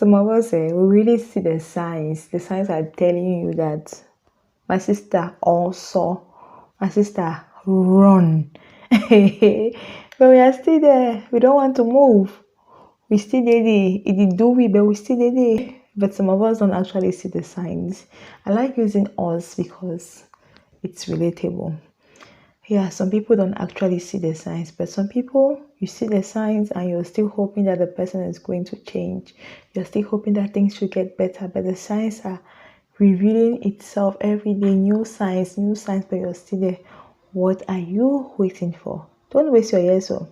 Some of us, we really see the signs. The signs are telling you that my sister also, my sister, run. But we are still there. We don't want to move. We still there. It do we, but we still there. But some of us don't actually see the signs. I like using us because it's relatable. Yeah, some people don't actually see the signs, but some people, you see the signs and you're still hoping that the person is going to change. You're still hoping that things should get better, but the signs are revealing itself every day. New signs, but you're still there. What are you waiting for? Don't waste your years. So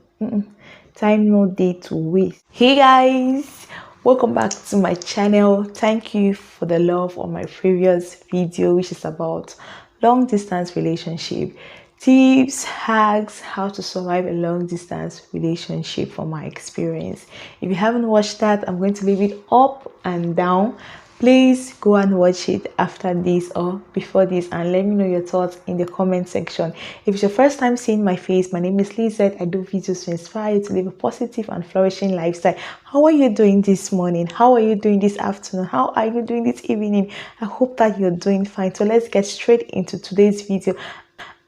time no day to waste. Hey guys, welcome back to my channel. Thank you for the love on my previous video, which is about long distance relationship tips, hacks, how to survive a long distance relationship from my experience. If you haven't watched that, I'm going to leave it up and down. Please go and watch it after this or before this and let me know your thoughts in the comment section. If it's your first time seeing my face, my name is Lizette. I do videos to inspire you to live a positive and flourishing lifestyle. How are you doing this morning? How are you doing this afternoon? How are you doing this evening? I hope that you're doing fine. So let's get straight into today's video.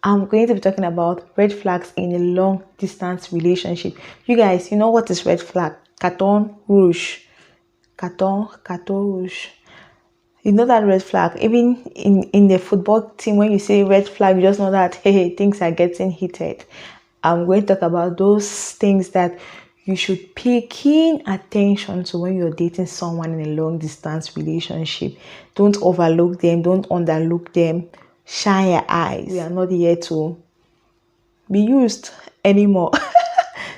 I'm going to be talking about red flags in a long distance relationship. You guys, you know what is red flag? Carton rouge. Carton rouge. You know that red flag. Even in the football team, when you say red flag, you just know that, hey, things are getting heated. I'm going to talk about those things that you should pay keen attention to when you're dating someone in a long distance relationship. Don't overlook them. Don't underlook them. Shine your eyes. We are not here to be used anymore.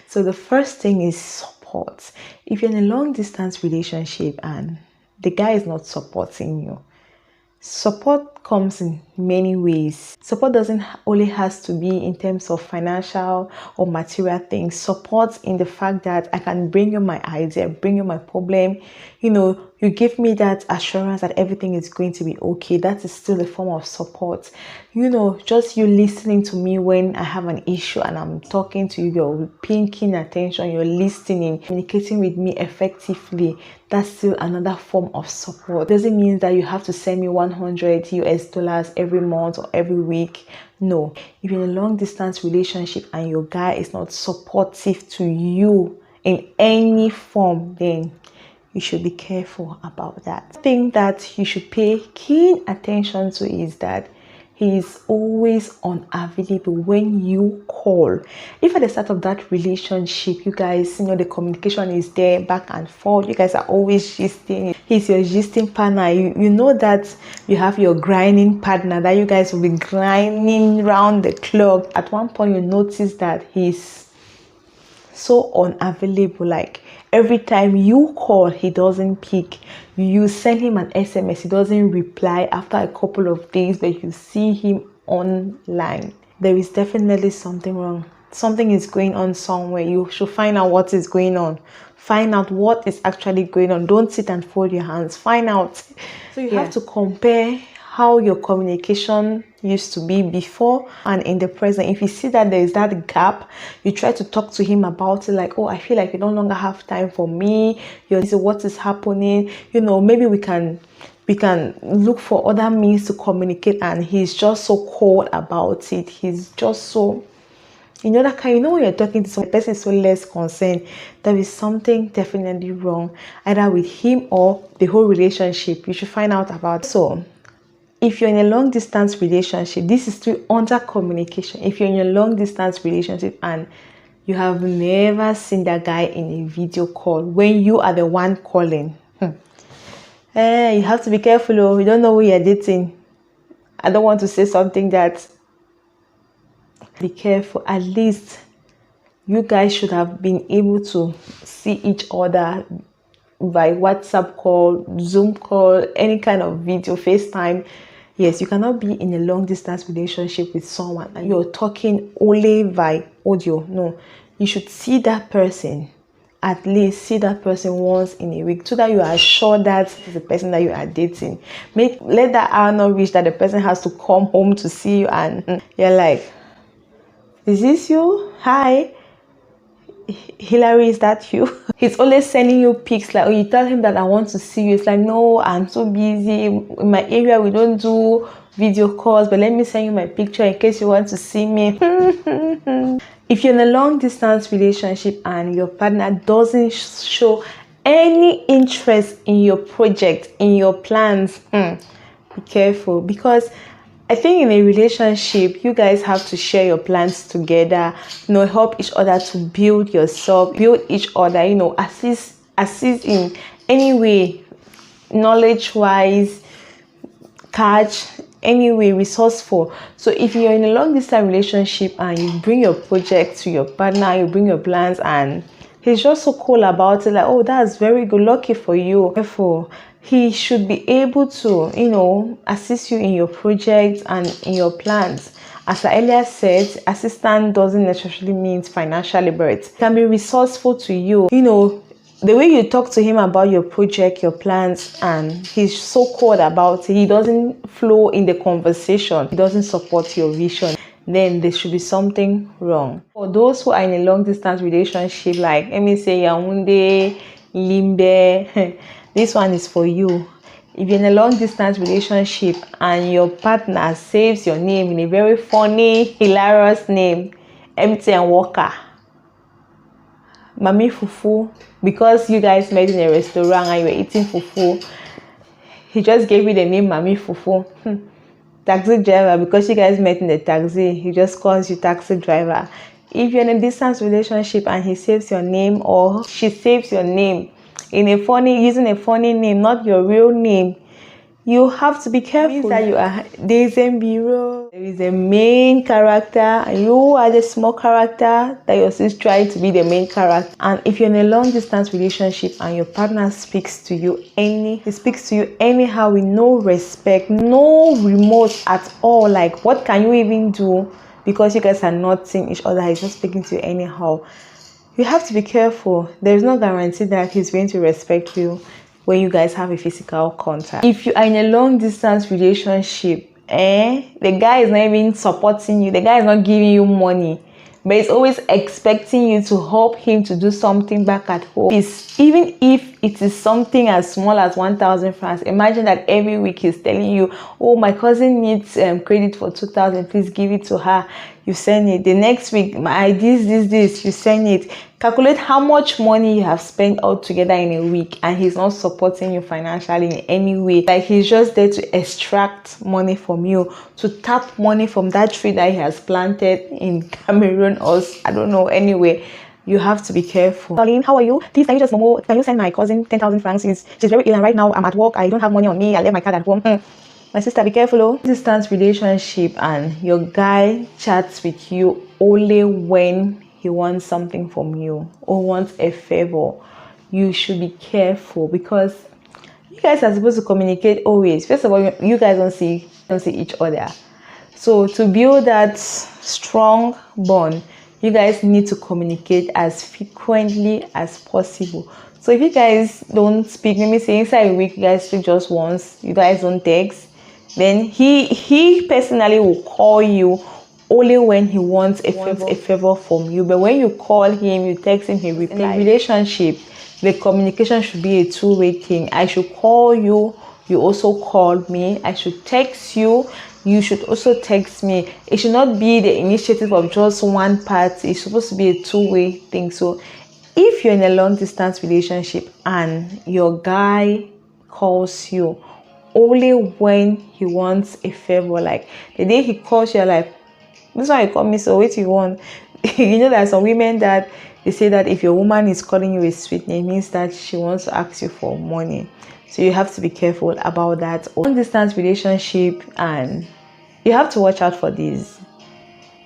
So the first thing is support. If you're in a long distance relationship and the guy is not supporting you, support comes in many ways. Support doesn't only has to be in terms of financial or material things. Support in the fact that I can bring you my idea, bring you my problem. You give me that assurance that everything is going to be okay. That is still a form of support. Just you listening to me when I have an issue and I'm talking to you, you're paying keen attention, you're listening, communicating with me effectively. That's still another form of support. Doesn't mean that you have to send me $100 every month or every week. No. If you're in a long distance relationship and your guy is not supportive to you in any form, then you should be careful about that. The thing that you should pay keen attention to is that he is always unavailable when you call. If at the start of that relationship, you guys, the communication is there back and forth, you guys are always gisting, he's your gisting partner, you know that you have your grinding partner, that you guys will be grinding round the clock. At one point, you notice that he's so unavailable, like every time you call he doesn't pick. You send him an SMS, he doesn't reply after a couple of days, but you see him online. There is definitely something wrong. Something is going on somewhere. You should find out what is going on. Find out what is actually going on. Don't sit and fold your hands. Find out. So you have to compare how your communication used to be before and in the present. If you see that there is that gap, you try to talk to him about it, like, oh, I feel like you no longer have time for me. What is happening? Maybe we can look for other means to communicate. And he's just so cold about it. He's just so, that kind. When you're talking to some person so less concerned, there is something definitely wrong, either with him or the whole relationship. You should find out about. So if you're in a long distance relationship, this is still under communication. If you're in a long distance relationship and you have never seen that guy in a video call when you are the one calling, you have to be careful. You don't know who you're dating. I don't want to say something that, be careful. At least you guys should have been able to see each other by WhatsApp call, Zoom call, any kind of video, FaceTime. Yes, you cannot be in a long distance relationship with someone and you're talking only by audio. No, you should see that person. At least see that person once in a week so that you are sure that it's the person that you are dating. Let that hour not reach that the person has to come home to see you and you're like, is this you? Hi. Hillary, is that you? He's always sending you pics, like, oh, you tell him that I want to see you. It's like, no, I'm so busy. In my area, we don't do video calls, but let me send you my picture in case you want to see me. If you're in a long distance relationship and your partner doesn't show any interest in your project, in your plans, be careful, because I think in a relationship, you guys have to share your plans together, help each other to build yourself, build each other, assist in any way, knowledge-wise, catch, anyway, resourceful. So if you're in a long distance relationship and you bring your project to your partner, you bring your plans, and he's just so cool about it, like, oh, that's very good, lucky for you. Therefore, he should be able to, assist you in your projects and in your plans. As I earlier said, assistant doesn't necessarily mean financially, but it can be resourceful to you. The way you talk to him about your project, your plans, and he's so cool about it, he doesn't flow in the conversation, he doesn't support your vision, then there should be something wrong. For those who are in a long distance relationship, like, let me say, Yaoundé, Limbe, this one is for you. If you're in a long distance relationship and your partner saves your name in a very funny, hilarious name, MTN Walker, Mami Fufu, because you guys met in a restaurant and you were eating fufu, he just gave you the name Mami Fufu. Taxi driver, because you guys met in the taxi, he just calls you taxi driver. If you're in a distance relationship and he saves your name or she saves your name using a funny name, not your real name, you have to be careful. That there is a main character and you are the small character that you're still trying to be the main character. And if you're in a long distance relationship and your partner speaks to you anyhow with no respect, no remorse at all, like, what can you even do? Because you guys are not seeing each other, he's just speaking to you anyhow. You have to be careful. There's no guarantee that he's going to respect you when you guys have a physical contact. If you are in a long distance relationship, the guy is not even supporting you, the guy is not giving you money, but he's always expecting you to help him to do something back at home. Even if it is something as small as 1,000 francs, imagine that every week he's telling you, oh, my cousin needs credit for 2,000, please give it to her. You send it. The next week, this, you send it. Calculate how much money you have spent all together in a week, and he's not supporting you financially in any way. Like, he's just there to extract money from you, to tap money from that tree that he has planted in Cameroon, or I don't know, anyway. You have to be careful. Darlene, how are you? Please, can you send my cousin 10,000 francs? She's very ill, and right now I'm at work. I don't have money on me. I left my card at home. My sister, be careful. Oh. Distance relationship and your guy chats with you only when he wants something from you or wants a favor. You should be careful, because you guys are supposed to communicate always. First of all, you guys don't see each other. So to build that strong bond, you guys need to communicate as frequently as possible. So if you guys don't speak, let me say inside a week, you guys speak just once, you guys don't text, then he personally will call you only when he wants a favor from you. But when you call him, you text him, he replies. In a relationship, the communication should be a two-way thing. I should call you, you also call me. I should text you, you should also text me. It should not be the initiative of just one party. It's supposed to be a two-way thing. So if you're in a long distance relationship and your guy calls you only when he wants a favor, like the day he calls you, like, this one you call me, so what you want? You know, there are some women that they say that if your woman is calling you a sweet name, it means that she wants to ask you for money. So you have to be careful about that. Long distance relationship, and you have to watch out for this.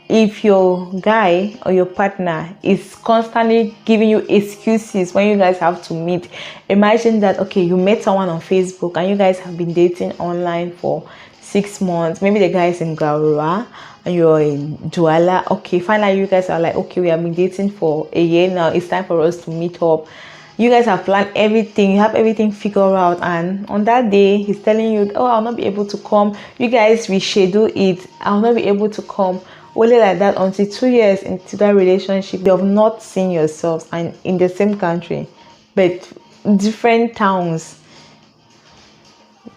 If your guy or your partner is constantly giving you excuses when you guys have to meet, imagine that, okay, you met someone on Facebook and you guys have been dating online for 6 months. Maybe the guy is in Garoua and you're in Douala. Okay, finally you guys are like, okay, we have been dating for a year now, it's time for us to meet up. You guys have planned everything, you have everything figured out, and on that day he's telling you, oh, I'll not be able to come. You guys reschedule it, I'll not be able to come. only like that until 2 years into that relationship you have not seen yourselves and in the same country but different towns.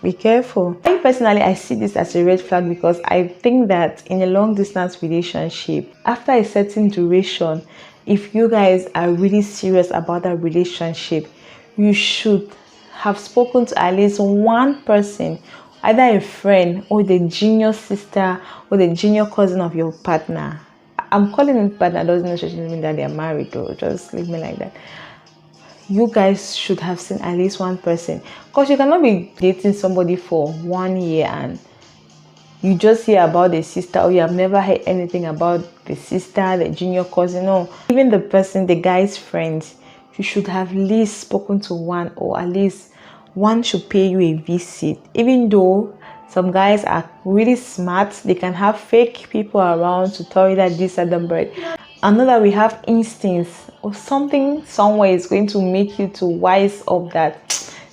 Be careful. I personally, I see this as a red flag because I think that in a long distance relationship, after a certain duration, if you guys are really serious about that relationship, you should have spoken to at least one person, either a friend or the junior sister or the junior cousin of your partner. I'm calling it partner, doesn't necessarily mean that they are married, though. Just leave me like that. You guys should have seen at least one person, because you cannot be dating somebody for 1 year and you just hear about the sister, or you have never heard anything about the sister, the junior cousin, or even the person, the guy's friends. You should have at least spoken to one, or at least one should pay you a visit. Even though some guys are really smart, they can have fake people around to tell you that this are the bread. I know that we have instincts or something somewhere is going to make you to wise up that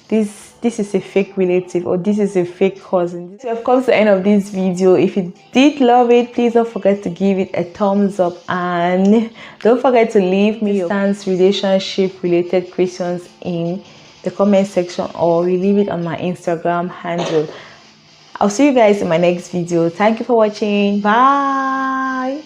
this is a fake relative or this is a fake cousin. So I've come to the end of this video. If you did love it, please don't forget to give it a thumbs up and don't forget to leave me your distance relationship related questions in the comment section, or you leave it on my Instagram handle. I'll see you guys in my next video. Thank you for watching. Bye.